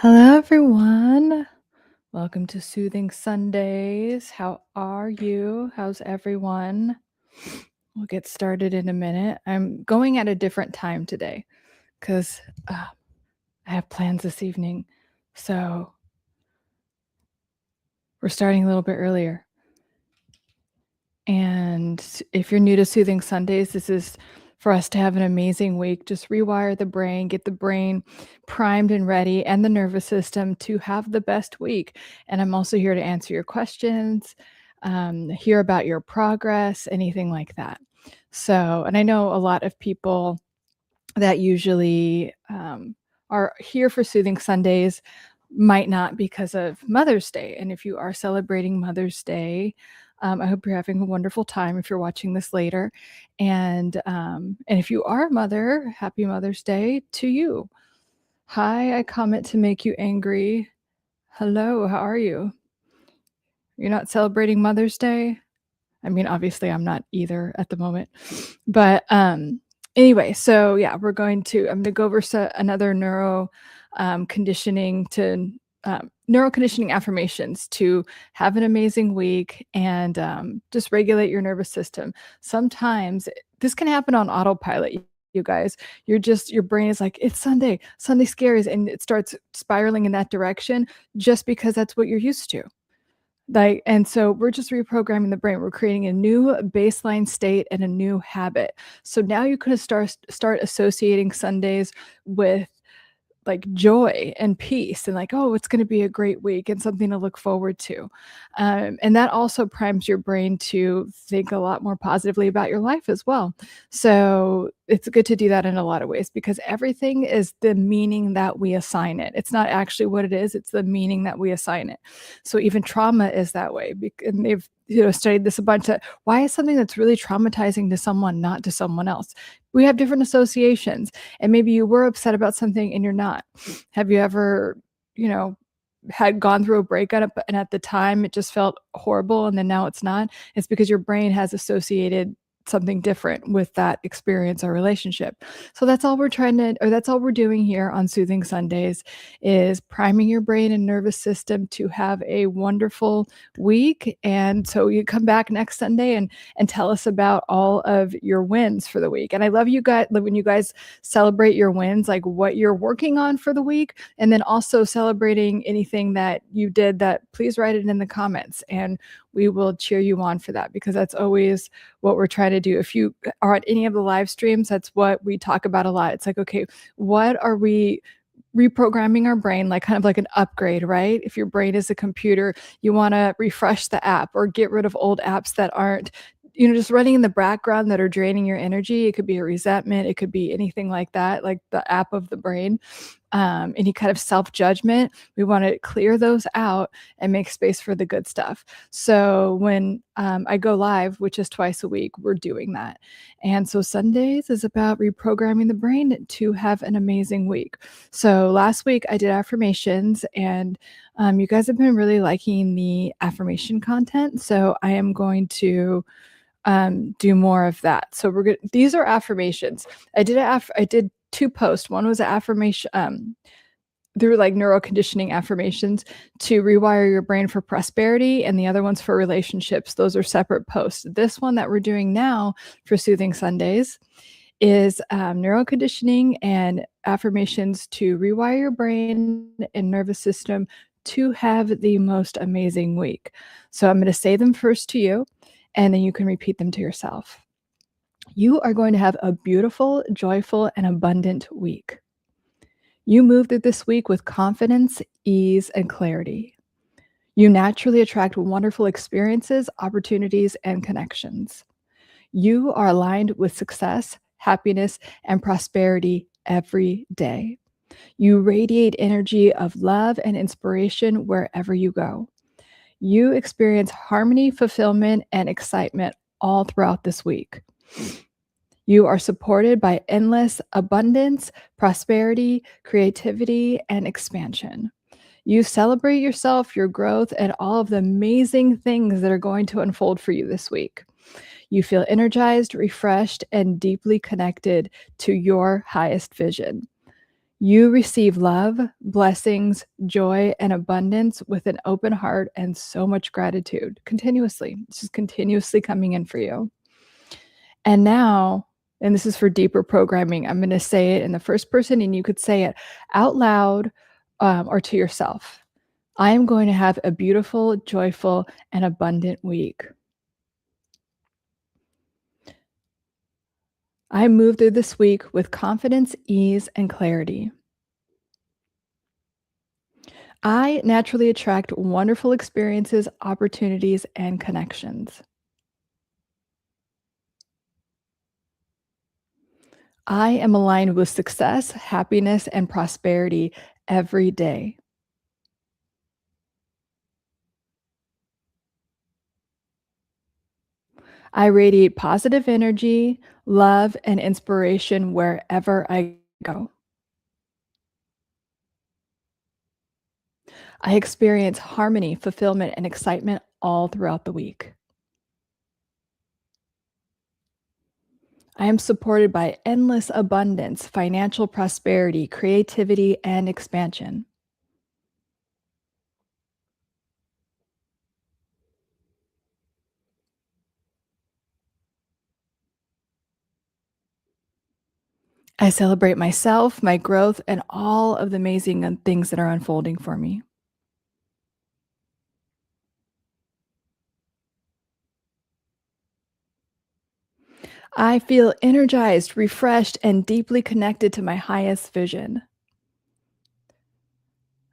Hello, everyone. Welcome to Soothing Sundays. How are you? How's everyone? We'll get started in a minute. I'm going at a different time today because I have plans this evening. So we're starting a little bit earlier. And if you're new to Soothing Sundays, this is for us to have an amazing week. Just rewire the brain, get the brain primed and ready, and the nervous system to have the best week. And I'm also here to answer your questions, hear about your progress, anything like that. So, and I know a lot of people that usually are here for Soothing Sundays might not because of Mother's Day. And if you are celebrating Mother's Day, I hope you're having a wonderful time if you're watching this later. And if you are a mother, happy Mother's Day to you. Hi, I comment to make you angry. Hello, how are you? You're not celebrating Mother's Day? I mean, obviously I'm not either at the moment. But anyway, so yeah, I'm going to go over another neuroconditioning affirmations to have an amazing week and just regulate your nervous system. Sometimes this can happen on autopilot. You guys, your brain is like, it's Sunday scaries, and it starts spiraling in that direction just because that's what you're used to. And so we're just reprogramming the brain. We're creating a new baseline state and a new habit. So now you can start associating Sundays with like joy and peace and like, oh, it's going to be a great week and something to look forward to. And that also primes your brain to think a lot more positively about your life as well. So it's good to do that in a lot of ways because everything is the meaning that we assign it. It's not actually what it is. It's the meaning that we assign it. So even trauma is that way. And they've studied this a bunch. Why is something that's really traumatizing to someone not to someone else? We have different associations, and maybe you were upset about something and you're not. Have you ever, had gone through a breakup and at the time it just felt horrible and then now it's not? It's because your brain has associated something different with that experience or relationship. So that's all that's all we're doing here on Soothing Sundays is priming your brain and nervous system to have a wonderful week. And so you come back next Sunday and tell us about all of your wins for the week. And I love you guys when you guys celebrate your wins, like what you're working on for the week, and then also celebrating anything that you did. That please write it in the comments and we will cheer you on for that, because that's always what we're trying to do. If you are at any of the live streams, that's what we talk about a lot. It's like, okay, what are we reprogramming our brain, like kind of like an upgrade, right? If your brain is a computer, you want to refresh the app or get rid of old apps that aren't just running in the background that are draining your energy. It could be a resentment, it could be anything like that, like the app of the brain. Any kind of self-judgment, we want to clear those out and make space for the good stuff. So when I go live, which is twice a week, we're doing that. And so Sundays is about reprogramming the brain to have an amazing week. So last week I did affirmations, and you guys have been really liking the affirmation content. So I am going to do more of that. So these are affirmations. I did 2 posts. One was an affirmation, through like neuroconditioning affirmations to rewire your brain for prosperity, and the other one's for relationships. Those are separate posts. This one that we're doing now for Soothing Sundays is neuroconditioning and affirmations to rewire your brain and nervous system to have the most amazing week. So I'm going to say them first to you, and then you can repeat them to yourself. You are going to have a beautiful, joyful, and abundant week. You move through this week with confidence, ease, and clarity. You naturally attract wonderful experiences, opportunities, and connections. You are aligned with success, happiness, and prosperity every day. You radiate energy of love and inspiration wherever you go. You experience harmony, fulfillment, and excitement all throughout this week. You are supported by endless abundance, prosperity, creativity, and expansion. You celebrate yourself, your growth, and all of the amazing things that are going to unfold for you this week. You feel energized, refreshed, and deeply connected to your highest vision. You receive love, blessings, joy, and abundance with an open heart and so much gratitude continuously. It's just continuously coming in for you. And now, and this is for deeper programming, I'm going to say it in the first person, and you could say it out loud or to yourself. I am going to have a beautiful, joyful, and abundant week. I move through this week with confidence, ease, and clarity. I naturally attract wonderful experiences, opportunities, and connections. I am aligned with success, happiness, and prosperity every day. I radiate positive energy, love, and inspiration wherever I go. I experience harmony, fulfillment, and excitement all throughout the week. I am supported by endless abundance, financial prosperity, creativity, and expansion. I celebrate myself, my growth, and all of the amazing things that are unfolding for me. I feel energized, refreshed, and deeply connected to my highest vision.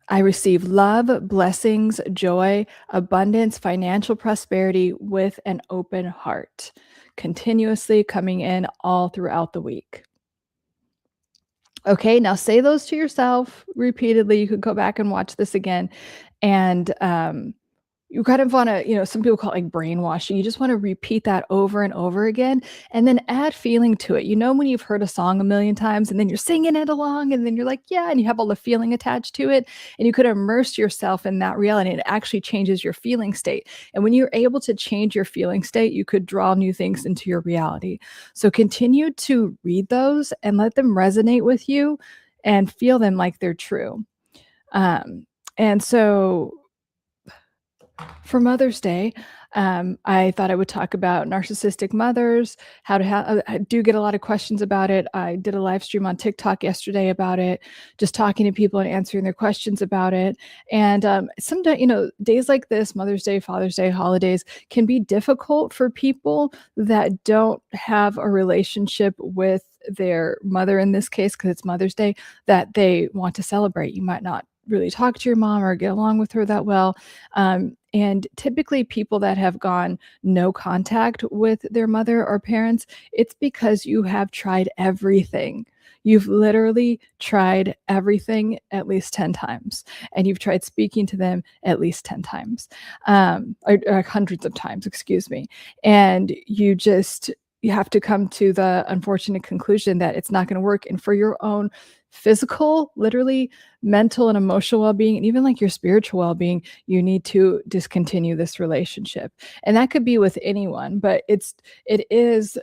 I receive love, blessings, joy, abundance, financial prosperity with an open heart, continuously coming in all throughout the week. Okay, now say those to yourself repeatedly. You could go back and watch this again. And you kind of want to, some people call it like brainwashing. You just want to repeat that over and over again and then add feeling to it. When you've heard a song a million times and then you're singing it along and then you're like, yeah, and you have all the feeling attached to it. And you could immerse yourself in that reality. And it actually changes your feeling state. And when you're able to change your feeling state, you could draw new things into your reality. So continue to read those and let them resonate with you and feel them like they're true. And so for Mother's Day, I thought I would talk about narcissistic mothers, how to have. I do get a lot of questions about it. I did a live stream on TikTok yesterday about it, just talking to people and answering their questions about it. And sometimes, days like this, Mother's Day, Father's Day, holidays, can be difficult for people that don't have a relationship with their mother in this case, because it's Mother's Day, that they want to celebrate. You might not really talk to your mom or get along with her that well. And typically, people that have gone no contact with their mother or parents, it's because you have tried everything. You've literally tried everything at least 10 times, and you've tried speaking to them at least 10 times, or hundreds of times, excuse me. And you have to come to the unfortunate conclusion that it's not going to work. And for your own physical, literally mental and emotional well-being, and even like your spiritual well-being, you need to discontinue this relationship. And that could be with anyone, but it is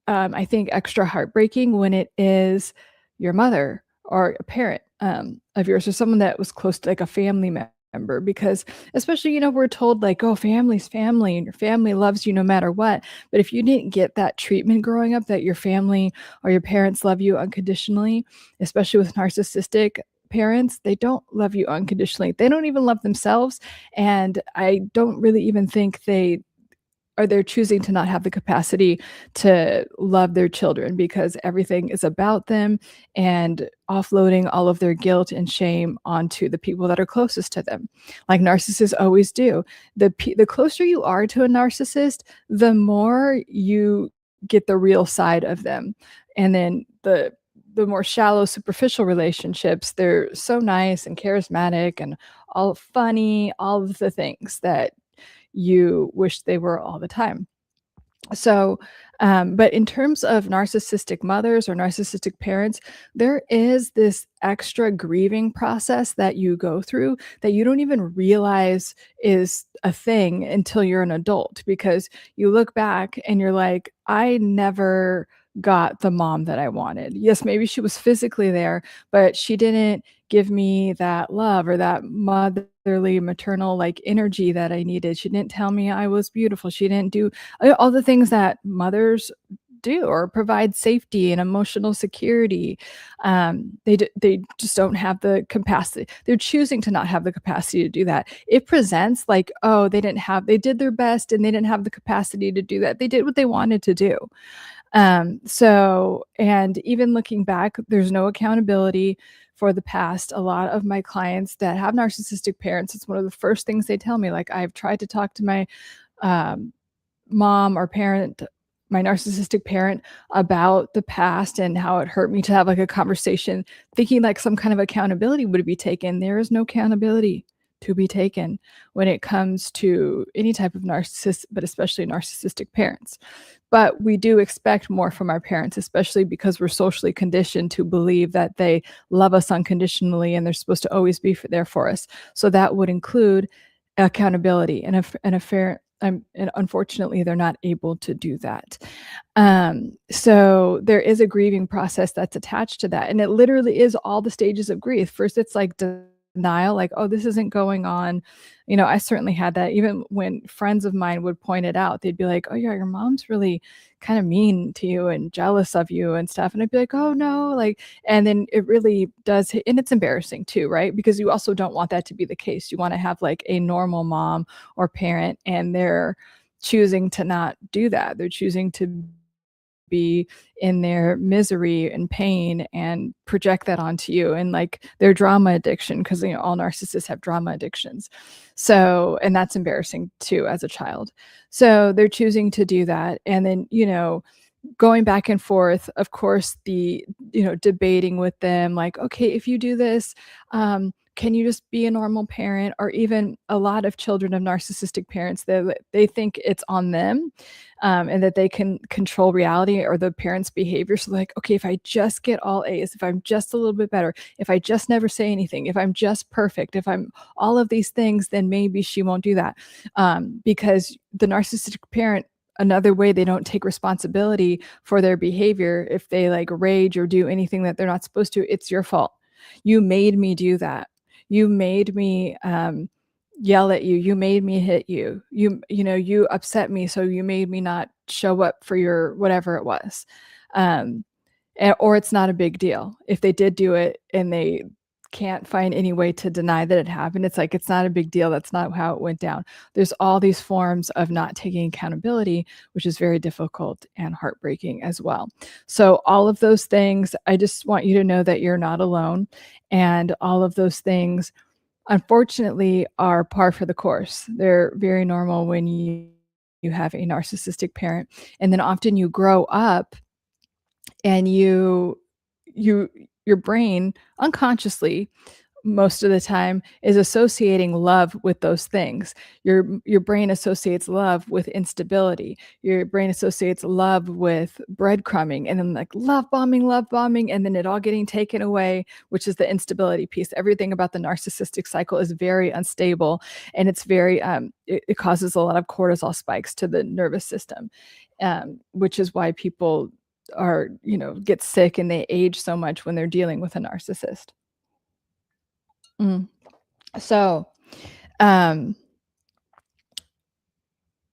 I think extra heartbreaking when it is your mother or a parent of yours, or someone that was close to like a family member, because especially, we're told like, oh, family's family and your family loves you no matter what. But if you didn't get that treatment growing up, that your family or your parents love you unconditionally, especially with narcissistic parents, they don't love you unconditionally. They don't even love themselves. And I don't really even think they're choosing to not have the capacity to love their children, because everything is about them and offloading all of their guilt and shame onto the people that are closest to them, like narcissists always do. The closer you are to a narcissist, the more you get the real side of them. And then the more shallow, superficial relationships, they're so nice and charismatic and all funny, all of the things that you wish they were all the time. So, but in terms of narcissistic mothers or narcissistic parents, there is this extra grieving process that you go through that you don't even realize is a thing until you're an adult, because you look back and you're like, I never got the mom that I wanted. Yes, maybe she was physically there, but she didn't give me that love or that motherly, maternal, like, energy that I needed. She didn't tell me I was beautiful. She didn't do all the things that mothers do or provide safety and emotional security. They just don't have the capacity. They're choosing to not have the capacity to do that. It presents like, oh, they did their best and they didn't have the capacity to do that. They did what they wanted to do. And even looking back, there's no accountability for the past. A lot of my clients that have narcissistic parents, it's one of the first things they tell me. Like, I've tried to talk to my um, mom or parent, my narcissistic parent, about the past and how it hurt me, to have like a conversation, thinking like some kind of accountability would be taken. There is no accountability to be taken when it comes to any type of narcissist, but especially narcissistic parents. But we do expect more from our parents, especially because we're socially conditioned to believe that they love us unconditionally and they're supposed to always be there for us. So that would include accountability and a fair. And unfortunately, they're not able to do that. So there is a grieving process that's attached to that. And it literally is all the stages of grief. First, it's like denial, like, oh, this isn't going on. I certainly had that. Even when friends of mine would point it out, they'd be like, oh yeah, your mom's really kind of mean to you and jealous of you and stuff. And I'd be like, oh no, like, and then it really does hit, and it's embarrassing too, right? Because you also don't want that to be the case. You want to have like a normal mom or parent, and they're choosing to not do that. They're choosing to be in their misery and pain and project that onto you, and like their drama addiction, because all narcissists have drama addictions. So, and that's embarrassing too as a child. So they're choosing to do that. And then going back and forth, of course, the debating with them, like, okay, if you do this, can you just be a normal parent? Or even a lot of children of narcissistic parents, they think it's on them, and that they can control reality or the parent's behavior. So like, okay, if I just get all A's, if I'm just a little bit better, if I just never say anything, if I'm just perfect, if I'm all of these things, then maybe she won't do that. Because the narcissistic parent, another way they don't take responsibility for their behavior, if they like rage or do anything that they're not supposed to, it's your fault. You made me do that. You made me yell at you. You made me hit you. You upset me, so you made me not show up for your whatever it was. Or it's not a big deal. If they did do it and they can't find any way to deny that it happened, it's like, it's not a big deal. That's not how it went down. There's all these forms of not taking accountability, which is very difficult and heartbreaking as well. So all of those things, I just want you to know that you're not alone. And all of those things, unfortunately, are par for the course. They're very normal when you have a narcissistic parent. And then often you grow up and your brain unconsciously, most of the time, is associating love with those things. Your brain associates love with instability. Your brain associates love with breadcrumbing, and then like love bombing, and then it all getting taken away, which is the instability piece. Everything about the narcissistic cycle is very unstable, and it's very it causes a lot of cortisol spikes to the nervous system, which is why people get sick and they age so much when they're dealing with a narcissist. Mm. So, um,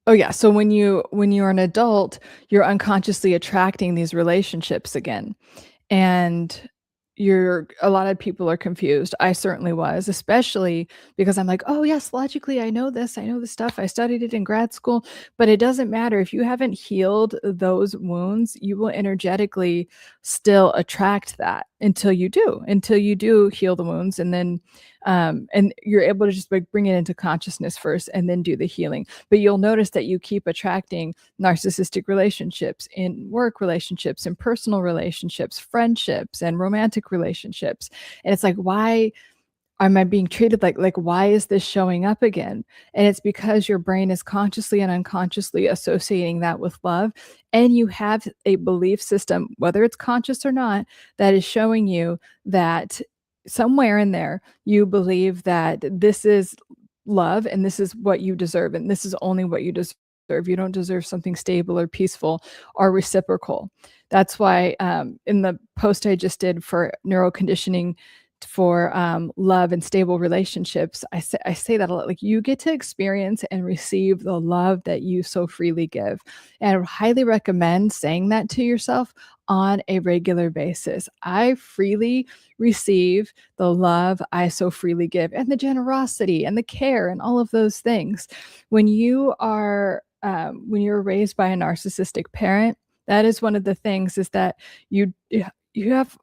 oh yeah. So when you're an adult, you're unconsciously attracting these relationships again, and a lot of people are confused. I certainly was, especially because I'm like, oh yes, logically I know this stuff, I studied it in grad school. But it doesn't matter if you haven't healed those wounds. You will energetically still attract that until you do heal the wounds. And then and you're able to just like bring it into consciousness first and then do the healing. But you'll notice that you keep attracting narcissistic relationships in work relationships, in personal relationships, friendships, and romantic relationships. And it's like, why am I being treated like why is this showing up again? And it's because your brain is consciously and unconsciously associating that with love. And you have a belief system, whether it's conscious or not, that is showing you that somewhere in there, you believe that this is love and this is what you deserve, and this is only what you deserve. You don't deserve something stable or peaceful or reciprocal. That's why in the post I just did for neuroconditioning for love and stable relationships, I say that a lot. Like, you get to experience and receive the love that you so freely give. And I would highly recommend saying that to yourself on a regular basis. I freely receive the love I so freely give, and the generosity and the care and all of those things. When you're raised by a narcissistic parent, that is one of the things, is that you you have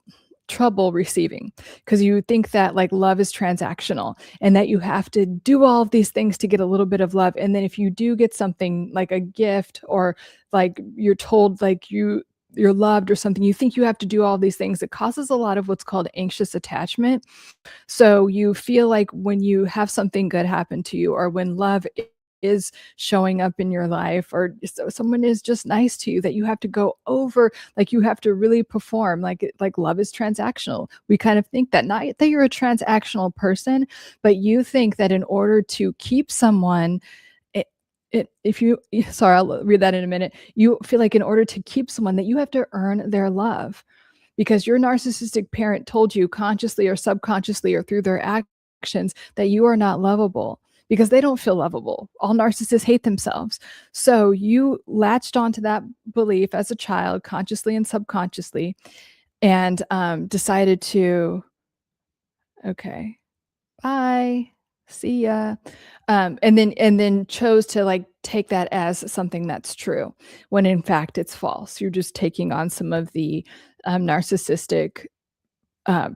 trouble receiving, because you think that like love is transactional and that you have to do all of these things to get a little bit of love. And then if you do get something like a gift, or like you're told like you're loved or something, you think you have to do all these things. It causes a lot of what's called anxious attachment. So you feel like when you have something good happen to you, or when love is showing up in your life, or someone is just nice to you, that you have to go over, like you have to really perform, like love is transactional. We kind of think that, not that you're a transactional person, but you think that in order to keep someone, if you sorry, I'll read that in a minute. You feel like in order to keep someone, that you have to earn their love, because your narcissistic parent told you consciously or subconsciously or through their actions that you are not lovable, because they don't feel lovable. All narcissists hate themselves. So you latched onto that belief as a child, consciously and subconsciously, and decided to, okay, bye, see ya. And then chose to like take that as something that's true, when in fact it's false. You're just taking on some of the narcissistic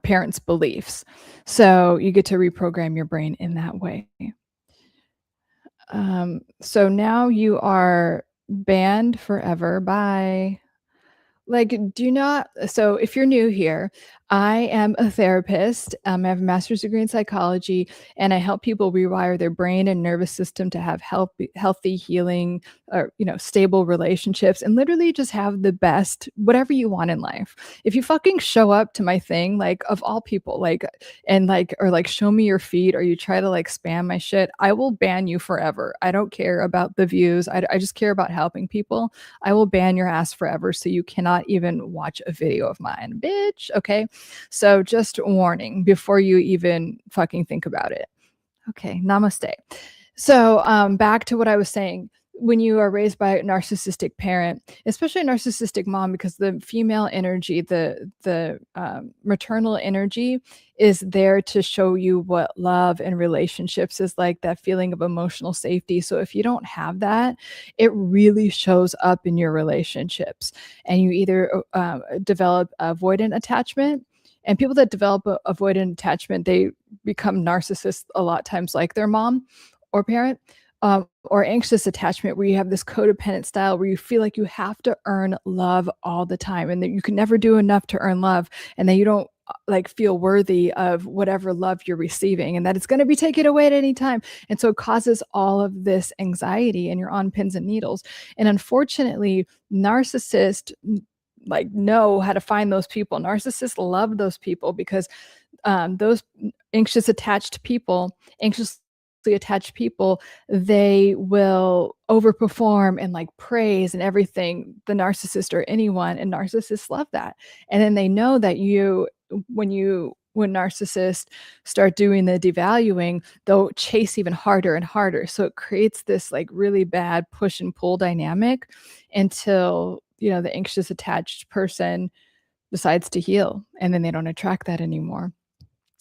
parents' beliefs. So you get to reprogram your brain in that way. So now you are banned forever. Bye. Like, do not. So if you're new here, I am a therapist. I have a master's degree in psychology, and I help people rewire their brain and nervous system to have healthy, healing, or stable relationships, and literally just have the best whatever you want in life. If you fucking show up to my thing, like, of all people, like, and like, or like show me your feed, or you try to like spam my shit, I will ban you forever. I don't care about the views. I just care about helping people. I will ban your ass forever, so you cannot even watch a video of mine, bitch. Okay. So just warning before you even fucking think about it. Okay. Namaste. So back to what I was saying. When you are raised by a narcissistic parent, especially a narcissistic mom, because the female energy, the maternal energy, is there to show you what love and relationships is like, that feeling of emotional safety. So if you don't have that, it really shows up in your relationships, and you either develop avoidant attachment. And people that develop avoidant attachment, they become narcissists a lot times, like their mom or parent. Or anxious attachment, where you have this codependent style where you feel like you have to earn love all the time, and that you can never do enough to earn love, and that you don't like feel worthy of whatever love you're receiving, and that it's going to be taken away at any time. And so it causes all of this anxiety, and you're on pins and needles. And unfortunately, narcissists like know how to find those people. Narcissists love those people, because those anxiously attached people, they will overperform and like praise and everything the narcissist or anyone, and narcissists love that. And then they know that when narcissists start doing the devaluing, they'll chase even harder and harder. So it creates this like really bad push and pull dynamic, until the anxious attached person decides to heal, and then they don't attract that anymore.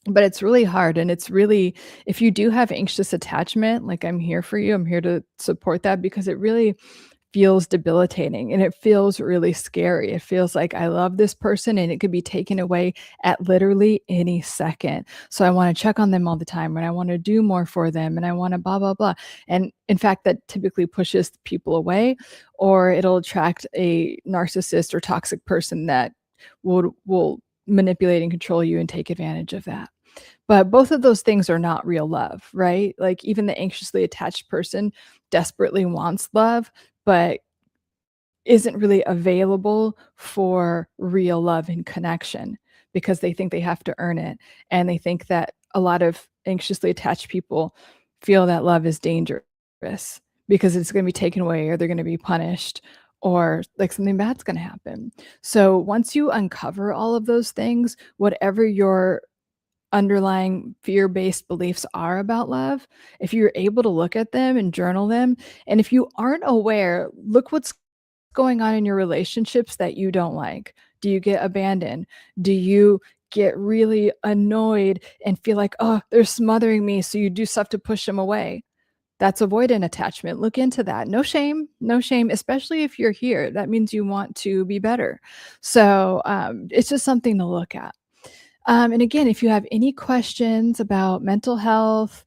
But it's really hard, and it's really, if you do have anxious attachment, like, I'm here for you. I'm here to support that, because it really feels debilitating, and it feels really scary. It feels like I love this person and it could be taken away at literally any second. So I want to check on them all the time, and I want to do more for them, and I want to blah, blah, blah. And in fact, that typically pushes people away, or it'll attract a narcissist or toxic person that will manipulate and control you and take advantage of that. But both of those things are not real love, right? Like, even the anxiously attached person desperately wants love, but isn't really available for real love and connection, because they think they have to earn it. And they think that a lot of anxiously attached people feel that love is dangerous, because it's going to be taken away or they're going to be punished or like something bad's going to happen. So once you uncover all of those things, whatever your underlying fear-based beliefs are about love, if you're able to look at them and journal them, and if you aren't aware, look what's going on in your relationships that you don't like. Do you get abandoned? Do you get really annoyed and feel like, oh, they're smothering me, so you do stuff to push them away? That's avoidant attachment. Look into that. No shame, no shame, especially if you're here. That means you want to be better. So it's just something to look at. And again, if you have any questions about mental health,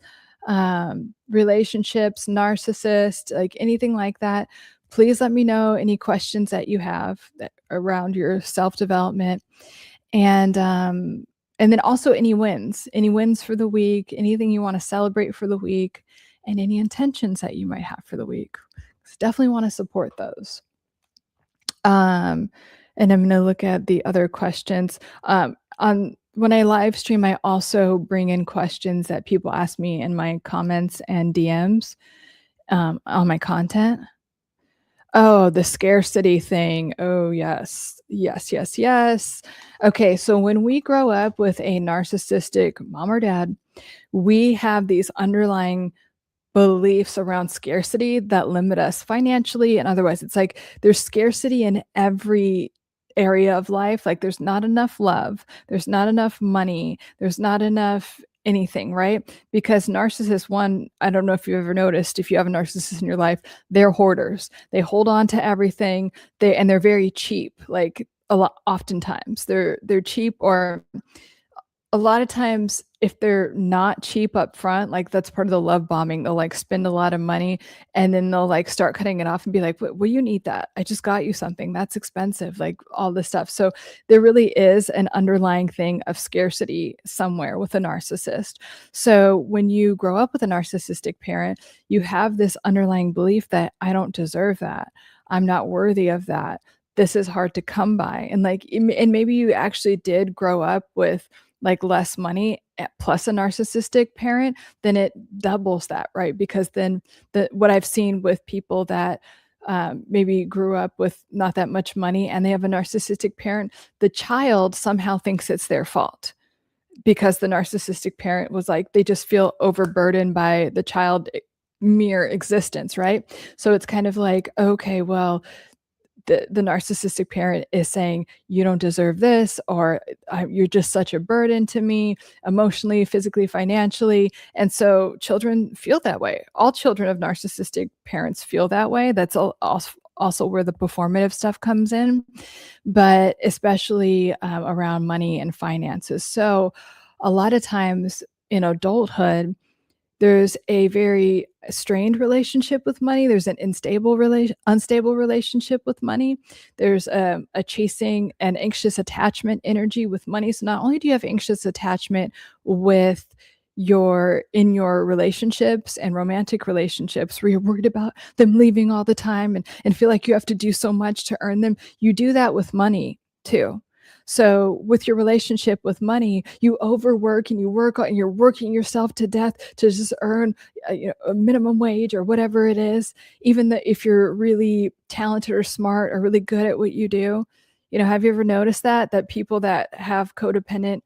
relationships, narcissist, like anything like that, please let me know any questions that you have around your self-development. And then also any wins for the week, anything you want to celebrate for the week, and any intentions that you might have for the week. So definitely want to support those. And I'm going to look at the other questions. When I live stream, I also bring in questions that people ask me in my comments and DMs on my content. Oh, the scarcity thing. Oh, yes. Yes, yes, yes. Okay, so when we grow up with a narcissistic mom or dad, we have these underlying beliefs around scarcity that limit us financially and otherwise. It's like there's scarcity in every area of life. Like there's not enough love, there's not enough money, there's not enough anything, right? Because narcissists, one, I don't know if you've ever noticed, if you have a narcissist in your life, they're hoarders. They hold on to everything. They're very cheap. Like a lot, oftentimes they're cheap, or a lot of times if they're not cheap up front, like that's part of the love bombing, they'll like spend a lot of money and then they'll like start cutting it off and be like, well, you need that. I just got you something that's expensive, like all this stuff. So there really is an underlying thing of scarcity somewhere with a narcissist. So when you grow up with a narcissistic parent, you have this underlying belief that I don't deserve that. I'm not worthy of that. This is hard to come by. And like, and maybe you actually did grow up with like less money plus a narcissistic parent, then it doubles that, right? Because then what I've seen with people that maybe grew up with not that much money and they have a narcissistic parent, the child somehow thinks it's their fault because the narcissistic parent was like, they just feel overburdened by the child mere existence, right? So it's kind of like, okay, well, the narcissistic parent is saying, you don't deserve this, or you're just such a burden to me emotionally, physically, financially. And so children feel that way. All children of narcissistic parents feel that way. That's also where the performative stuff comes in, but especially around money and finances. So a lot of times in adulthood, there's a very strained relationship with money. There's an unstable relationship with money. There's a chasing and anxious attachment energy with money. So not only do you have anxious attachment with in your relationships and romantic relationships where you're worried about them leaving all the time and feel like you have to do so much to earn them, you do that with money too. So with your relationship with money, you overwork and you're working yourself to death to just earn a minimum wage or whatever it is, even if you're really talented or smart or really good at what you do. Have you ever noticed that people that have codependent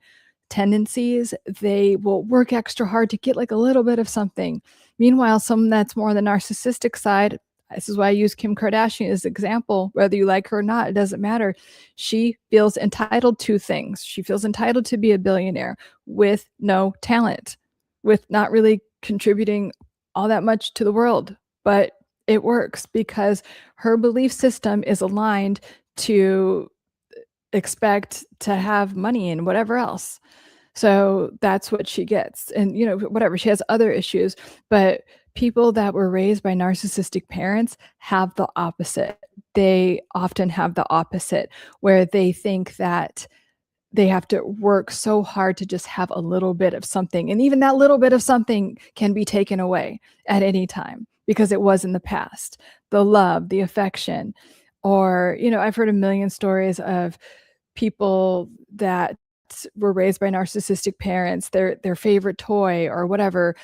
tendencies, they will work extra hard to get like a little bit of something. Meanwhile, someone that's more on the narcissistic side, this is why I use Kim Kardashian as an example. Whether you like her or not, it doesn't matter. She feels entitled to things. She feels entitled to be a billionaire with no talent, with not really contributing all that much to the world. But it works because her belief system is aligned to expect to have money and whatever else. So that's what she gets. And, whatever, she has other issues, but people that were raised by narcissistic parents have the opposite. They often have the opposite, where they think that they have to work so hard to just have a little bit of something. And even that little bit of something can be taken away at any time because it was in the past. The love, the affection, or, I've heard a million stories of people that were raised by narcissistic parents, their favorite toy or whatever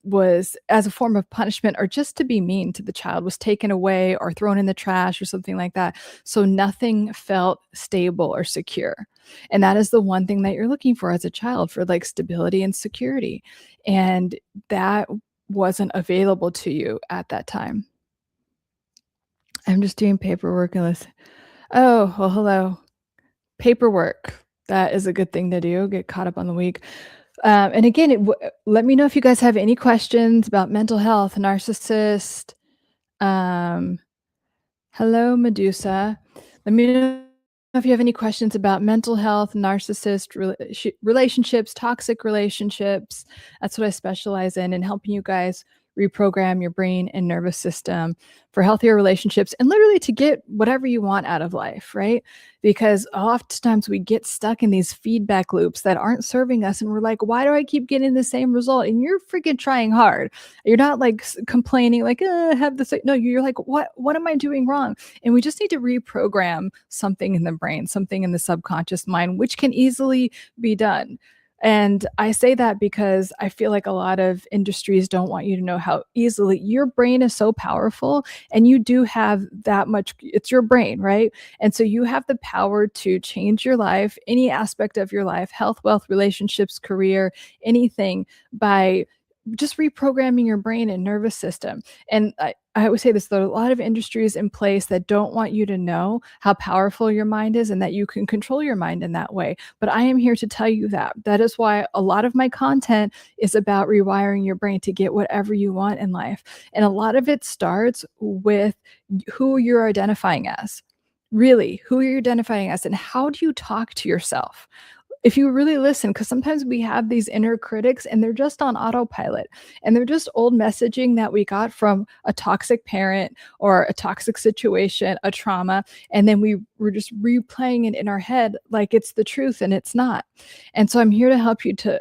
was as a form of punishment or just to be mean to the child, was taken away or thrown in the trash or something like that. So nothing felt stable or secure. And that is the one thing that you're looking for as a child, for like stability and security. And that wasn't available to you at that time. I'm just doing paperwork and listen. Oh, well, hello. Paperwork. That is a good thing to do. Get caught up on the week. And again, let me know if you guys have any questions about mental health, narcissist. Um, hello, Medusa. Let me know if you have any questions about mental health, narcissist relationships, toxic relationships. That's what I specialize in helping you guys reprogram your brain and nervous system for healthier relationships and literally to get whatever you want out of life, right? Because oftentimes we get stuck in these feedback loops that aren't serving us. And we're like, why do I keep getting the same result? And you're freaking trying hard. You're not like complaining, like, have this. No, you're like, what am I doing wrong? And we just need to reprogram something in the brain, something in the subconscious mind, which can easily be done. And I say that because I feel like a lot of industries don't want you to know how easily your brain is so powerful, and you do have that much. It's your brain, right? And so you have the power to change your life, any aspect of your life, health, wealth, relationships, career, anything, by just reprogramming your brain and nervous system. And I always say this, there are a lot of industries in place that don't want you to know how powerful your mind is and that you can control your mind in that way. But I am here to tell you that. That is why a lot of my content is about rewiring your brain to get whatever you want in life. And a lot of it starts with who you're identifying as. Really, who you're identifying as, and how do you talk to yourself? If you really listen, because sometimes we have these inner critics and they're just on autopilot, and they're just old messaging that we got from a toxic parent or a toxic situation, a trauma, and then we're just replaying it in our head like it's the truth, and it's not. And so I'm here to help you to,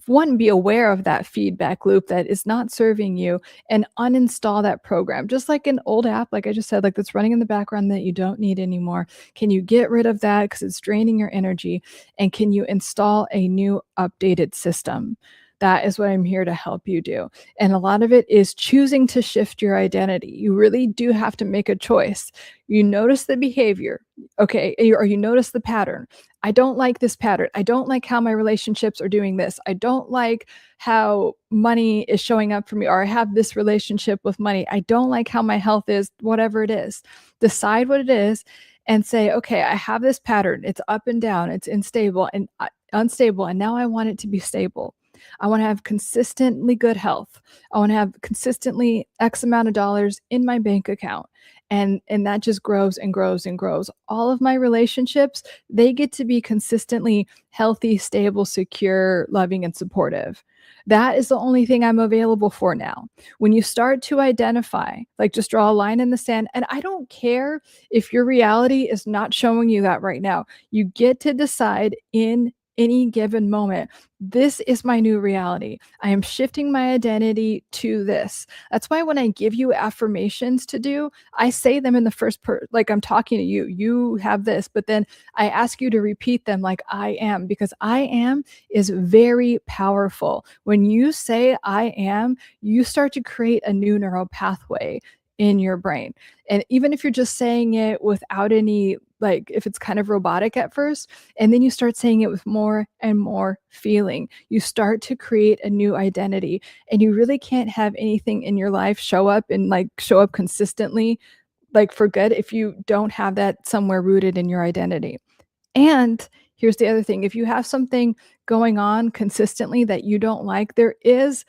one, be aware of that feedback loop that is not serving you, and uninstall that program. Just like an old app, like I just said, like that's running in the background that you don't need anymore. Can you get rid of that because it's draining your energy? And can you install a new updated system? That is what I'm here to help you do. And a lot of it is choosing to shift your identity. You really do have to make a choice. You notice the behavior, okay, or you notice the pattern. I don't like this pattern. I don't like how my relationships are doing this. I don't like how money is showing up for me, or I have this relationship with money. I don't like how my health is, whatever it is. Decide what it is and say, okay, I have this pattern. It's up and down. It's unstable, and now I want it to be stable. I want to have consistently good health. I want to have consistently X amount of dollars in my bank account. And that just grows and grows and grows. All of my relationships, they get to be consistently healthy, stable, secure, loving, and supportive. That is the only thing I'm available for now. When you start to identify, like just draw a line in the sand, and I don't care if your reality is not showing you that right now. You get to decide in any given moment, this is my new reality. I am shifting my identity to this. That's why when I give you affirmations to do, I say them in the first like I'm talking to you. You have this, but then I ask you to repeat them like I am, because I am is very powerful. When you say I am, you start to create a new neural pathway in your brain. And even if you're just saying it without any, like if it's kind of robotic at first, and then you start saying it with more and more feeling, you start to create a new identity. And you really can't have anything in your life show up consistently, like for good, if you don't have that somewhere rooted in your identity. And here's the other thing. If you have something going on consistently that you don't like, there is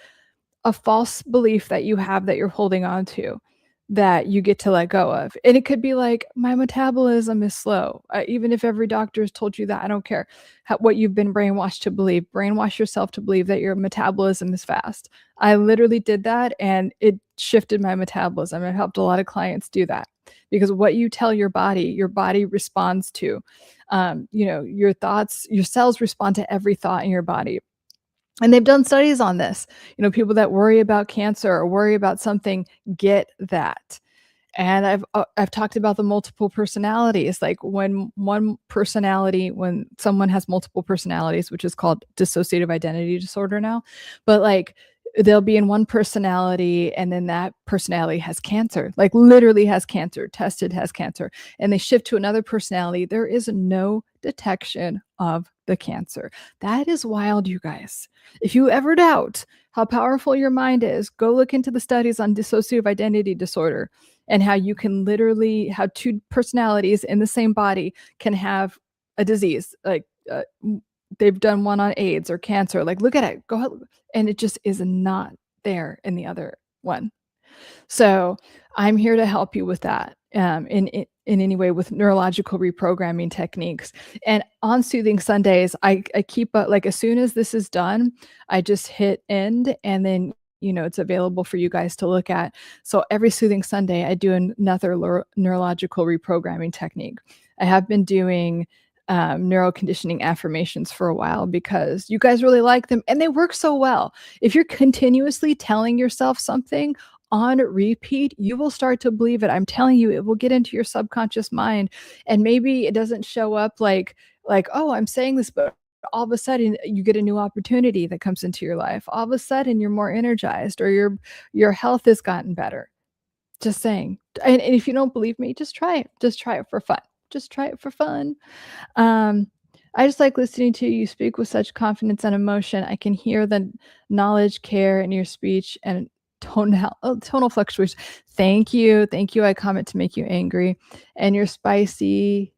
a false belief that you have that you're holding on to that you get to let go of. And it could be like, my metabolism is slow. Even if every doctor has told you that, I don't care what you've been brainwashed to believe. Brainwash yourself to believe that your metabolism is fast. I literally did that, and it shifted my metabolism. I've helped a lot of clients do that, because what you tell your body responds to. Your thoughts, your cells respond to every thought in your body. And they've done studies on this. People that worry about cancer or worry about something get that. And I've talked about the multiple personalities, like when someone has multiple personalities, which is called dissociative identity disorder now. But like they'll be in one personality, and then that personality has cancer, like literally has cancer, tested has cancer, and they shift to another personality. There is no detection of the cancer. That is wild, you guys. If you ever doubt how powerful your mind is, go look into the studies on dissociative identity disorder and how you can literally have two personalities in the same body can have a disease. Like they've done one on AIDS or cancer. Like look at it, go ahead, and it just is not there in the other one. So I'm here to help you with that in any way with neurological reprogramming techniques. And on Soothing Sundays, I keep like as soon as this is done, I just hit end, and then it's available for you guys to look at. So every Soothing Sunday, I do another neurological reprogramming technique. I have been doing neuroconditioning affirmations for a while because you guys really like them and they work so well. If you're continuously telling yourself something on repeat, you will start to believe it. I'm telling you, it will get into your subconscious mind, and maybe it doesn't show up like, oh, I'm saying this, but all of a sudden you get a new opportunity that comes into your life. All of a sudden you're more energized, or your health has gotten better. Just saying. And if you don't believe me, just try it. Just try it for fun. Just try it for fun. Um, I just like listening to you speak with such confidence and emotion. I can hear the knowledge, care in your speech and tonal fluctuation. Thank you. Thank you. I comment to make you angry. And you're spicy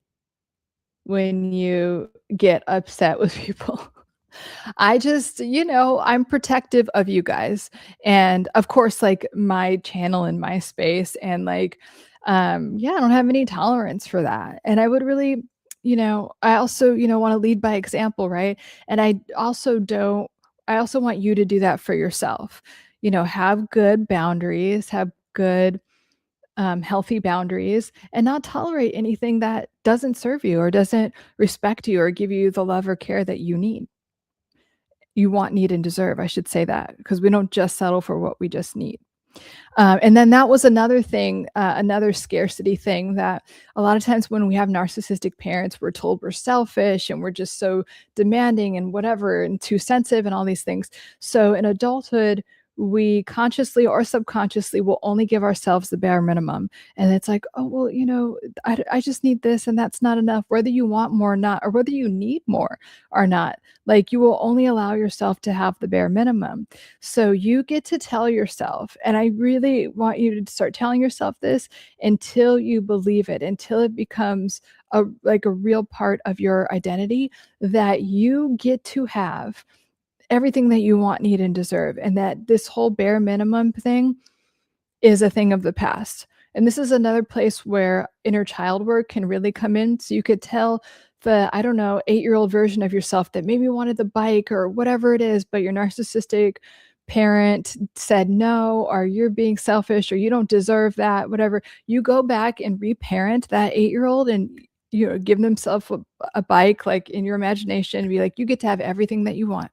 when you get upset with people. I just, I'm protective of you guys. And of course, like my channel and my space, and like, yeah, I don't have any tolerance for that. And I would really, I also, want to lead by example, right? And I also want you to do that for yourself. Have good boundaries, have good, healthy boundaries, and not tolerate anything that doesn't serve you or doesn't respect you or give you the love or care that you need. You want, need, and deserve. I should say that, because we don't just settle for what we just need. And then that was another thing, another scarcity thing, that a lot of times when we have narcissistic parents, we're told we're selfish and we're just so demanding and whatever and too sensitive and all these things. So in adulthood, we consciously or subconsciously will only give ourselves the bare minimum. And it's like, oh, well, I just need this and that's not enough, whether you want more or not, or whether you need more or not. Like you will only allow yourself to have the bare minimum. So you get to tell yourself, and I really want you to start telling yourself this until you believe it, until it becomes a real part of your identity, that you get to have everything that you want, need, and deserve, and that this whole bare minimum thing is a thing of the past. And this is another place where inner child work can really come in. So you could tell the, I don't know, 8-year-old version of yourself that maybe wanted the bike or whatever it is, but your narcissistic parent said no, or you're being selfish, or you don't deserve that, whatever. You go back and reparent that 8-year-old and give themselves a bike, like in your imagination, and be like, you get to have everything that you want.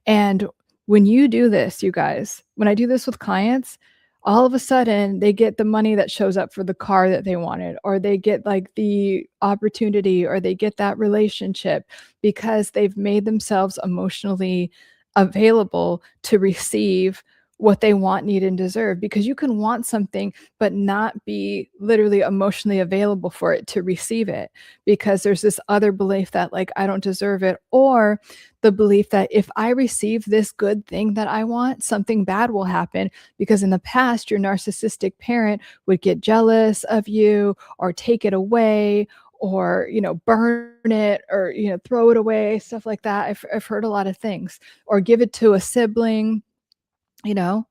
And when you do this, you guys, when I do this with clients, all of a sudden they get the money that shows up for the car that they wanted, or they get like the opportunity, or they get that relationship, because they've made themselves emotionally available to receive what they want, need, and deserve. Because you can want something but not be literally emotionally available for it to receive it, because there's this other belief that like I don't deserve it, or the belief that if I receive this good thing that I want, something bad will happen, because in the past your narcissistic parent would get jealous of you or take it away, or burn it, or throw it away, stuff like that. I've heard a lot of things, or give it to a sibling.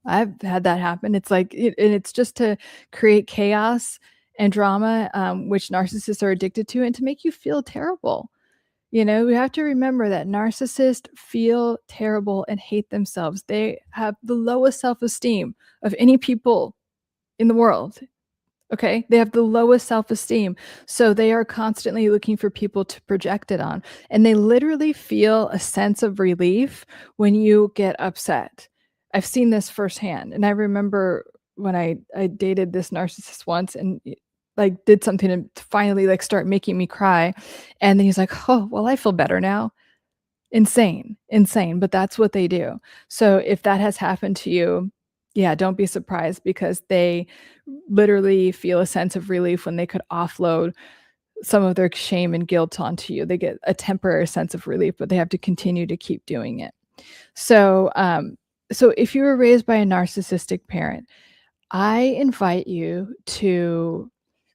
I've had that happen. It's like, and it's just to create chaos and drama, which narcissists are addicted to, and to make you feel terrible. We have to remember that narcissists feel terrible and hate themselves. They have the lowest self-esteem of any people in the world. Okay. They have the lowest self-esteem. So they are constantly looking for people to project it on. And they literally feel a sense of relief when you get upset. I've seen this firsthand. And I remember when I dated this narcissist once, and like did something to finally like start making me cry. And then he's like, oh, well, I feel better now. Insane, but that's what they do. So if that has happened to you, yeah, don't be surprised because they literally feel a sense of relief when they could offload some of their shame and guilt onto you. They get a temporary sense of relief, but they have to continue to keep doing it. So, so if you were raised by a narcissistic parent, I invite you to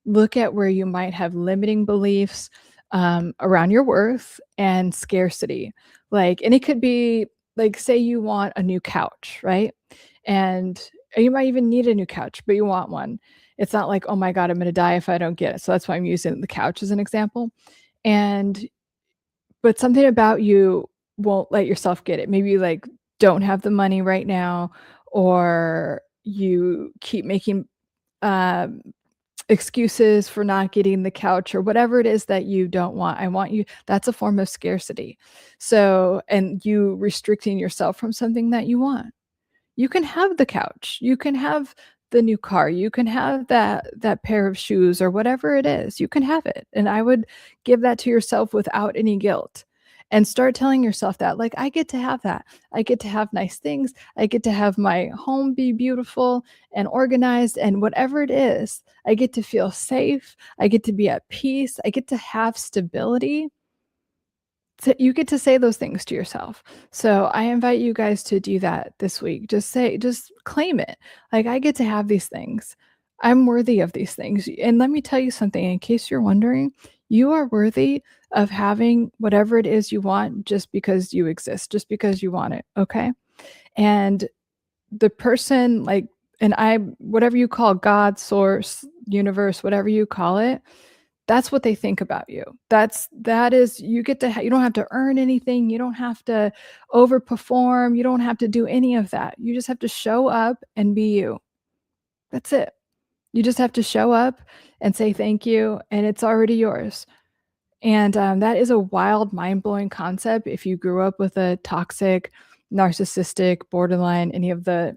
look at where you might have limiting beliefs around your worth and scarcity. Like, and it could be like, say you want a new couch, right? And you might even need a new couch, but you want one. It's not like, oh my God, I'm going to die if I don't get it. So that's why I'm using the couch as an example. And but something about you won't let yourself get it. Maybe you like don't have the money right now, or you keep making um, excuses for not getting the couch or whatever it is that you don't want. I want you, that's a form of scarcity. So, and you restricting yourself from something that you want. You can have the couch, you can have the new car, you can have that pair of shoes or whatever it is, you can have it. And I would give that to yourself without any guilt. And start telling yourself that, like, I get to have that. I get to have nice things. I get to have my home be beautiful and organized and whatever it is. I get to feel safe. I get to be at peace. I get to have stability. So you get to say those things to yourself. So I invite you guys to do that this week. Just claim it. Like, I get to have these things. I'm worthy of these things. And let me tell you something, in case you're wondering, you are worthy of having whatever it is you want just because you exist, just because you want it. Okay. And the person, like, and I, whatever you call God, source, universe, whatever you call it, that's what they think about you. That is, you get to, you don't have to earn anything. You don't have to overperform. You don't have to do any of that. You just have to show up and be you. That's it. You just have to show up and say thank you, and it's already yours. And that is a wild, mind-blowing concept if you grew up with a toxic, narcissistic, borderline, any of the,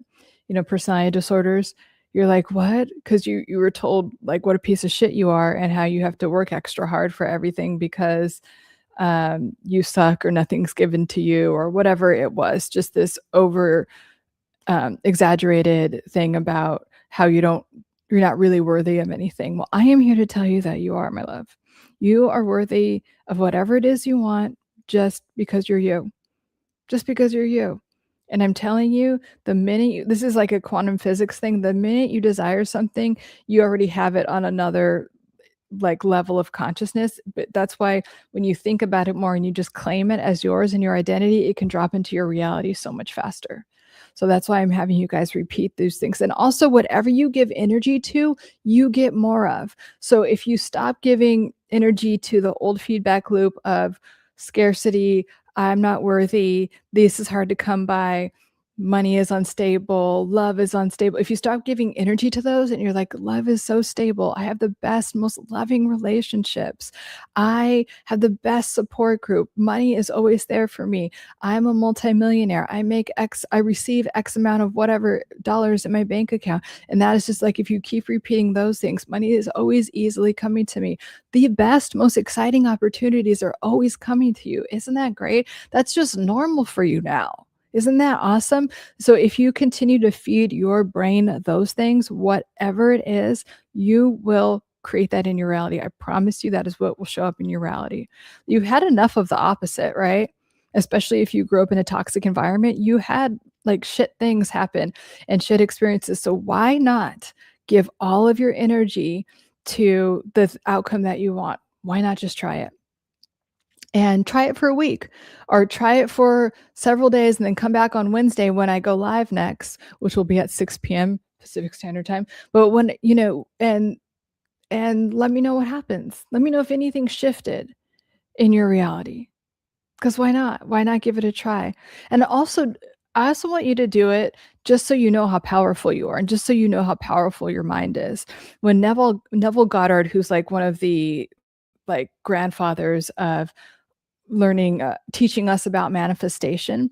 personality disorders. You're like, "What?" 'Cause you were told, like, what a piece of shit you are and how you have to work extra hard for everything because, you suck or nothing's given to you or whatever it was. Just this over, exaggerated thing about how you're not really worthy of anything. Well, I am here to tell you that you are, my love. You are worthy of whatever it is you want just because you're you. Just because you're you. And I'm telling you, the minute this is like a quantum physics thing, the minute you desire something, you already have it on another like level of consciousness. But that's why when you think about it more and you just claim it as yours and your identity, it can drop into your reality so much faster. So that's why I'm having you guys repeat these things. And also, whatever you give energy to, you get more of. So if you stop giving energy to the old feedback loop of scarcity, I'm not worthy, this is hard to come by, money is unstable, love is unstable. If you stop giving energy to those and you're like, love is so stable, I have the best, most loving relationships, I have the best support group, money is always there for me, I'm a multimillionaire, I receive X amount of whatever dollars in my bank account. And that is just like, if you keep repeating those things, money is always easily coming to me. The best, most exciting opportunities are always coming to you. Isn't that great? That's just normal for you now. Isn't that awesome? So if you continue to feed your brain those things, whatever it is, you will create that in your reality. I promise you that is what will show up in your reality. You've had enough of the opposite, right? Especially if you grew up in a toxic environment, you had like shit things happen and shit experiences. So why not give all of your energy to the outcome that you want? Why not just try it? And try it for a week or try it for several days and then come back on Wednesday when I go live next, which will be at 6 p.m. Pacific Standard Time. But when, and let me know what happens. Let me know if anything shifted in your reality. Because why not? Why not give it a try? And also, I also want you to do it just so you know how powerful you are and just so you know how powerful your mind is. When Neville Goddard, who's like one of the like grandfathers of learning, teaching us about manifestation,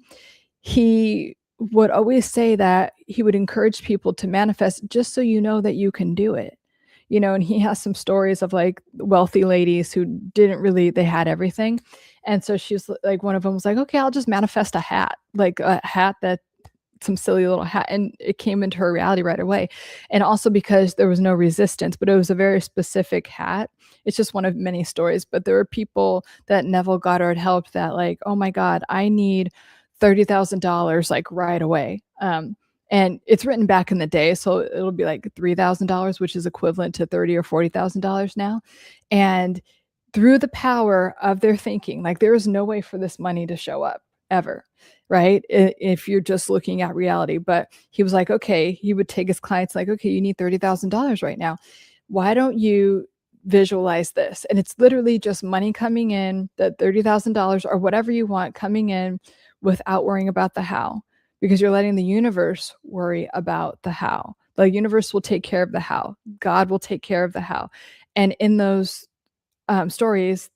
he would always say that he would encourage people to manifest just so you know that you can do it. and he has some stories of like wealthy ladies who didn't really, they had everything. And so she's like, one of them was like, okay, I'll just manifest a hat, like a hat that some silly little hat, and it came into her reality right away. And also because there was no resistance, but it was a very specific hat. It's just one of many stories, but there were people that Neville Goddard helped that like, oh my God, I need $30,000 like right away. And it's written back in the day, so it'll be like $3,000, which is equivalent to $30 or $40,000 now. And through the power of their thinking, like there is no way for this money to show up ever, right? If you're just looking at reality. But he was like, okay, he would take his clients like, okay, you need $30,000 right now. Why don't you visualize this? And it's literally just money coming in, that $30,000 or whatever you want coming in without worrying about the how, because you're letting the universe worry about the how. The universe will take care of the how. God will take care of the how. And in those stories,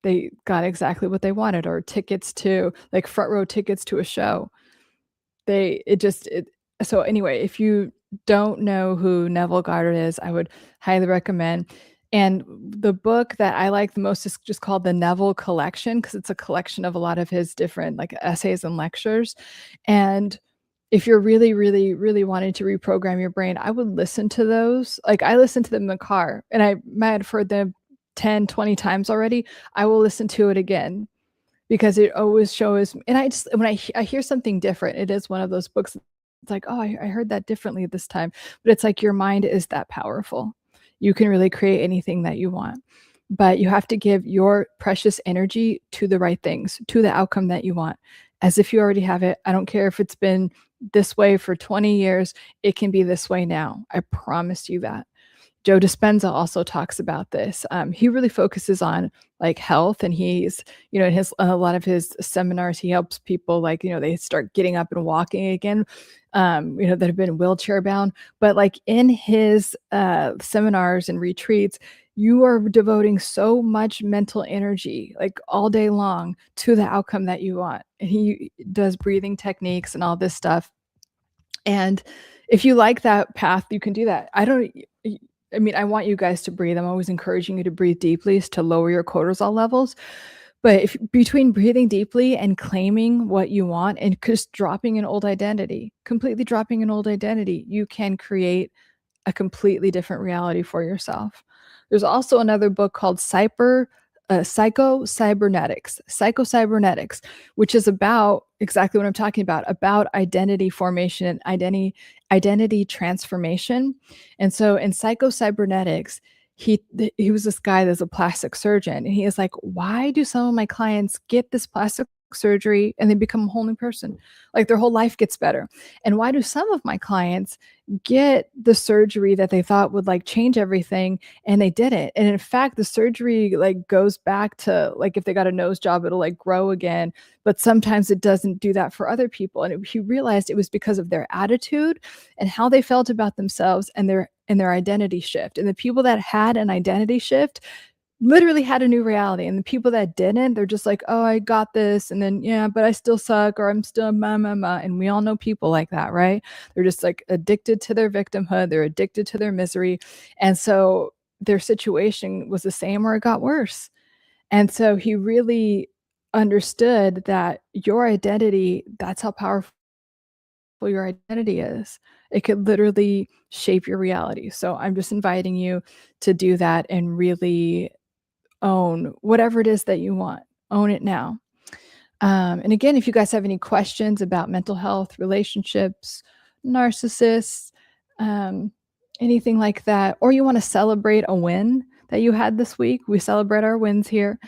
they got exactly what they wanted, or tickets to like front row tickets to a show. So anyway, if you don't know who Neville Goddard is, I would highly recommend. And the book that I like the most is just called the Neville Collection, because it's a collection of a lot of his different like essays and lectures. And if you're really, really, really wanting to reprogram your brain, I would listen to those. Like I listened to them in the car, and I might have heard them 10, 20 times already. I will listen to it again because it always shows. And I just, when I hear something different, it is one of those books. It's like, oh, I heard that differently this time. But it's like your mind is that powerful. You can really create anything that you want. But you have to give your precious energy to the right things, to the outcome that you want, as if you already have it. I don't care if it's been this way for 20 years, it can be this way now. I promise you that. Joe Dispenza also talks about this. He really focuses on like health, and he's, in his a lot of his seminars, he helps people like, they start getting up and walking again, that have been wheelchair bound. But like in his seminars and retreats, you are devoting so much mental energy, like all day long, to the outcome that you want. And he does breathing techniques and all this stuff. And if you like that path, you can do that. I want you guys to breathe. I'm always encouraging you to breathe deeply to lower your cortisol levels. But if between breathing deeply and claiming what you want and just dropping an old identity, completely dropping an old identity, you can create a completely different reality for yourself. There's also another book called Psycho-Cybernetics, which is about exactly what I'm talking about identity formation and identity transformation. And so in Psycho-Cybernetics, he was this guy that's a plastic surgeon, and he is like, why do some of my clients get this plastic surgery and they become a whole new person? Like their whole life gets better. And why do some of my clients get the surgery that they thought would like change everything and they didn't? And in fact, the surgery like goes back to like if they got a nose job, it'll like grow again. But sometimes it doesn't do that for other people. And he realized it was because of their attitude and how they felt about themselves and their identity shift. And the people that had an identity shift literally had a new reality. And the people that didn't, they're just like, oh, I got this. And then, yeah, but I still suck, or I'm still ma. And we all know people like that, right? They're just like addicted to their victimhood. They're addicted to their misery. And so their situation was the same or it got worse. And so he really understood that your identity, that's how powerful your identity is. It could literally shape your reality. So I'm just inviting you to do that and really own whatever it is that you want. Own it now. And again, if you guys have any questions about mental health, relationships, narcissists, anything like that, or you want to celebrate a win that you had this week, we celebrate our wins here.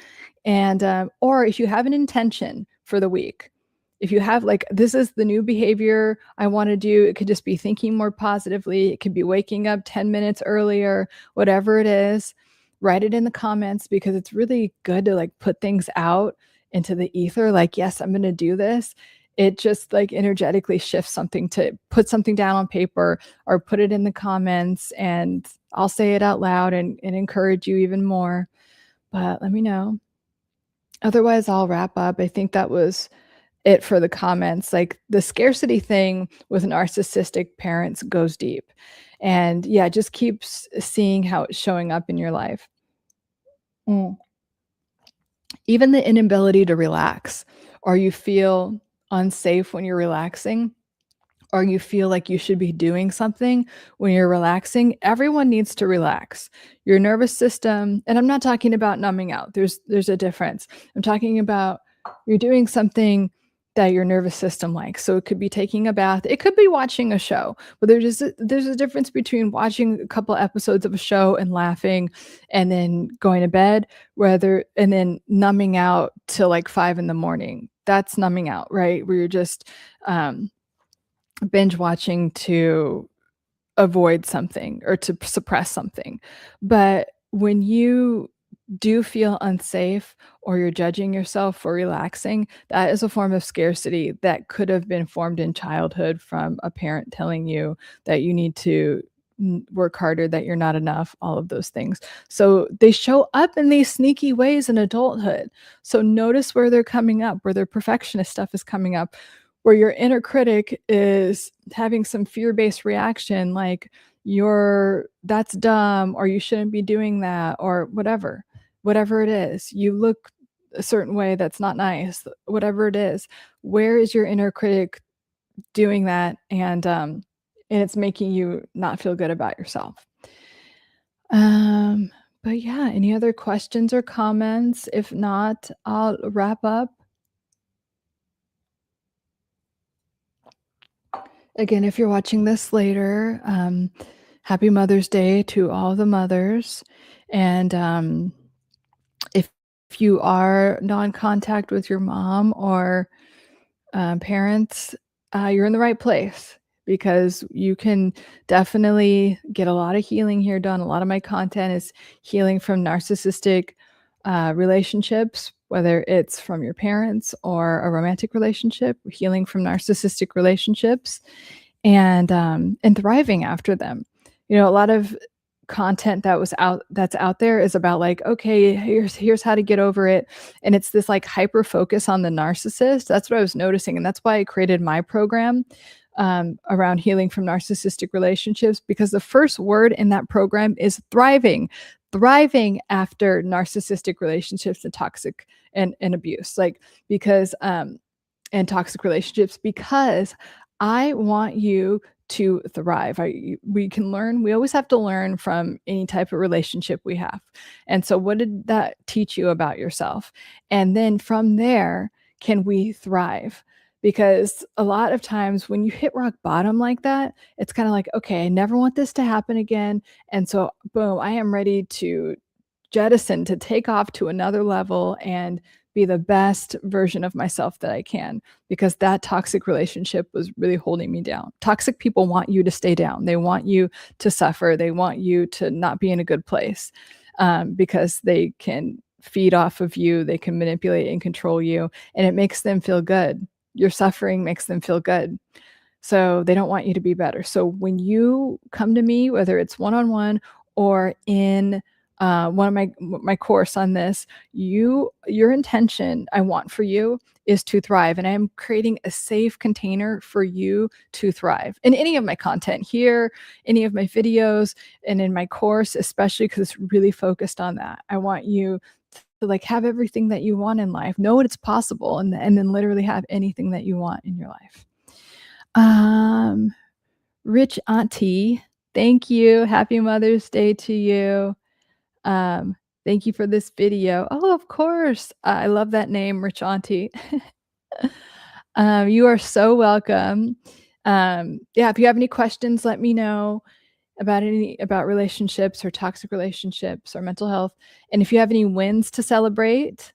And or if you have an intention for the week, if you have like, this is the new behavior I want to do, it could just be thinking more positively. It could be waking up 10 minutes earlier, whatever it is, write it in the comments, because it's really good to like put things out into the ether. Like, yes, I'm going to do this. It just like energetically shifts something to put something down on paper or put it in the comments, and I'll say it out loud and encourage you even more. But let me know. Otherwise, I'll wrap up. I think that was it for the comments. Like, the scarcity thing with narcissistic parents goes deep. And yeah, just keeps seeing how it's showing up in your life. Mm. Even the inability to relax, or you feel unsafe when you're relaxing, or you feel like you should be doing something when you're relaxing. Everyone needs to relax. Your nervous system, and I'm not talking about numbing out. There's a difference. I'm talking about you're doing something that your nervous system likes. So it could be taking a bath, it could be watching a show. But there's a difference between watching a couple episodes of a show and laughing and then going to bed, and then numbing out till like 5 in the morning. That's numbing out, right? Where you're just binge watching to avoid something or to suppress something. But when you do feel unsafe or you're judging yourself for relaxing, that is a form of scarcity that could have been formed in childhood from a parent telling you that you need to work harder, that you're not enough, all of those things. So they show up in these sneaky ways in adulthood. So notice where they're coming up, where their perfectionist stuff is coming up, where your inner critic is having some fear-based reaction like that's dumb, or you shouldn't be doing that, or whatever it is. You look a certain way that's not nice, whatever it is. Where is your inner critic doing that? And it's making you not feel good about yourself. But yeah, any other questions or comments? If not, I'll wrap up. Again, if you're watching this later, happy Mother's Day to all the mothers. And if you are non-contact with your mom or parents, you're in the right place, because you can definitely get a lot of healing here done. A lot of my content is healing from narcissistic relationships, whether it's from your parents or a romantic relationship, healing from narcissistic relationships, and thriving after them. A lot of content that's out there is about like, okay, here's how to get over it, and it's this like hyper focus on the narcissist. That's what I was noticing, and that's why I created my program around healing from narcissistic relationships, because the first word in that program is thriving after narcissistic relationships and toxic and abuse, like, because and toxic relationships, because I want you to thrive. We always have to learn from any type of relationship we have. And so what did that teach you about yourself? And then from there, can we thrive? Because a lot of times when you hit rock bottom like that, it's kind of like, okay, I never want this to happen again. And so boom, I am ready to jettison, to take off to another level and be the best version of myself that I can, because that toxic relationship was really holding me down. Toxic people want you to stay down. They want you to suffer. They want you to not be in a good place, because they can feed off of you. They can manipulate and control you, and it makes them feel good. Your suffering makes them feel good. So they don't want you to be better. So when you come to me, whether it's one-on-one or in one of my course on this, your intention I want for you is to thrive, and I am creating a safe container for you to thrive in any of my content here, any of my videos, and in my course, especially because it's really focused on that. I want you to like have everything that you want in life, know it's possible, and then literally have anything that you want in your life. Rich Auntie, thank you. Happy Mother's Day to you. Thank you for this video. Oh, of course. I love that name, Rich Auntie. You are so welcome. Yeah, if you have any questions, let me know about relationships or toxic relationships or mental health. And if you have any wins to celebrate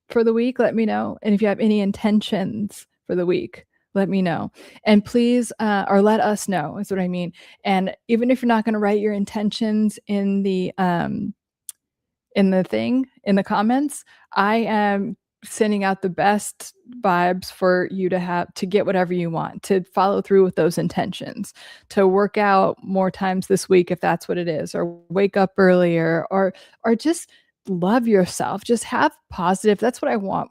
for the week, let me know. And if you have any intentions for the week, let me know. And please, or let us know, is what I mean. And even if you're not going to write your intentions in the comments, I am sending out the best vibes for you to get whatever you want, to follow through with those intentions, to work out more times this week if that's what it is, or wake up earlier, or just love yourself. Just have positive. That's what I want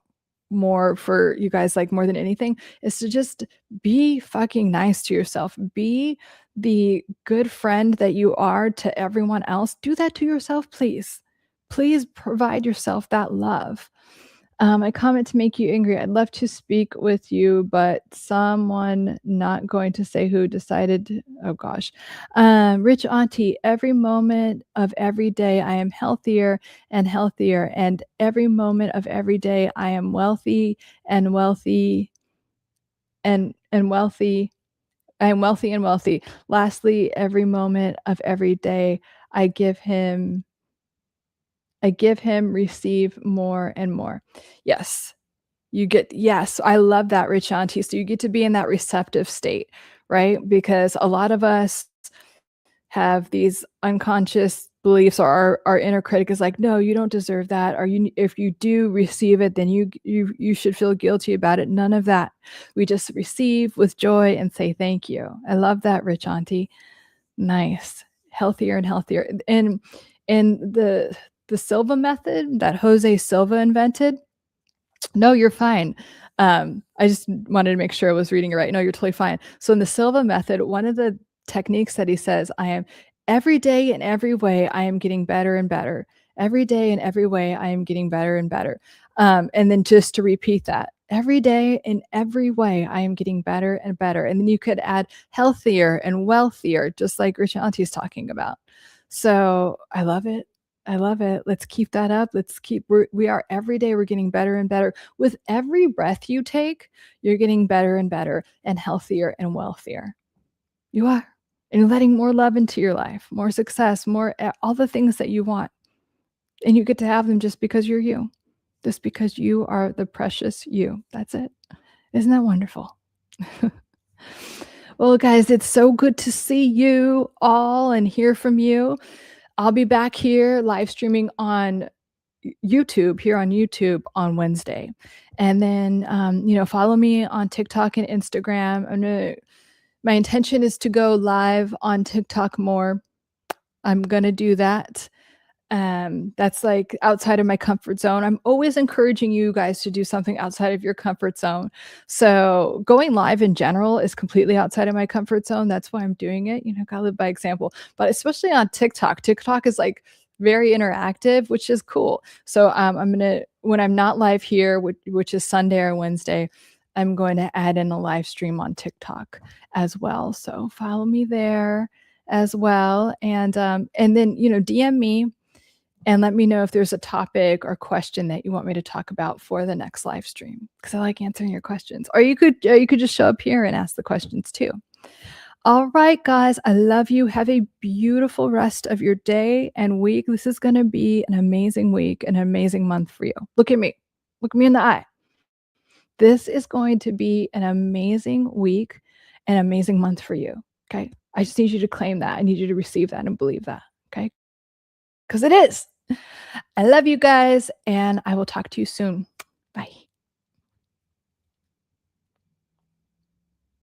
more for you guys, like, more than anything, is to just be fucking nice to yourself. Be the good friend that you are to everyone else. Do that to yourself, please. Please provide yourself that love. I comment to make you angry. I'd love to speak with you, but someone not going to say who decided oh gosh. Rich Auntie, every moment of every day I am healthier and healthier, and every moment of every day I am wealthy and wealthy and wealthy. I am wealthy and wealthy. Lastly, every moment of every day I give him receive more and more. Yes. Yes, I love that, Rich Auntie. So you get to be in that receptive state, right? Because a lot of us have these unconscious beliefs, or our inner critic is like, no, you don't deserve that, or you, if you do receive it, then you should feel guilty about it. None of that. We just receive with joy and say thank you. I love that, Rich Auntie. Nice. Healthier and healthier. And the Silva method that Jose Silva invented, no, you're fine. I just wanted to make sure I was reading it right. No, you're totally fine. So in the Silva method, one of the techniques that he says, I am every day in every way, I am getting better and better. Every day in every way, I am getting better and better. And then just to repeat that, every day in every way, I am getting better and better. And then you could add healthier and wealthier, just like Rich Auntie is talking about. So I love it. I love it. Let's keep that up. Let's keep, we are every day, we're getting better and better. With every breath you take, you're getting better and better and healthier and wealthier. You are. And you're letting more love into your life, more success, more, all the things that you want. And you get to have them just because you're you, just because you are the precious you. That's it. Isn't that wonderful? Well, guys, it's so good to see you all and hear from you. I'll be back here live streaming on YouTube on Wednesday. And then, follow me on TikTok and Instagram. My intention is to go live on TikTok more. I'm going to do that. That's like outside of my comfort zone. I'm always encouraging you guys to do something outside of your comfort zone. So going live in general is completely outside of my comfort zone. That's why I'm doing it. Gotta live by example. But especially on TikTok, TikTok is like very interactive, which is cool. So I'm gonna, when I'm not live here, which is Sunday or Wednesday, I'm going to add in a live stream on TikTok as well. So follow me there as well, and then DM me and let me know if there's a topic or question that you want me to talk about for the next live stream, because I like answering your questions. Or you could just show up here and ask the questions too. All right, guys, I love you. Have a beautiful rest of your day and week. This is going to be an amazing week, an amazing month for you. Look at me. Look me in the eye. This is going to be an amazing week, an amazing month for you. Okay. I just need you to claim that. I need you to receive that and believe that. Okay. Because it is. I love you guys, and I will talk to you soon. Bye.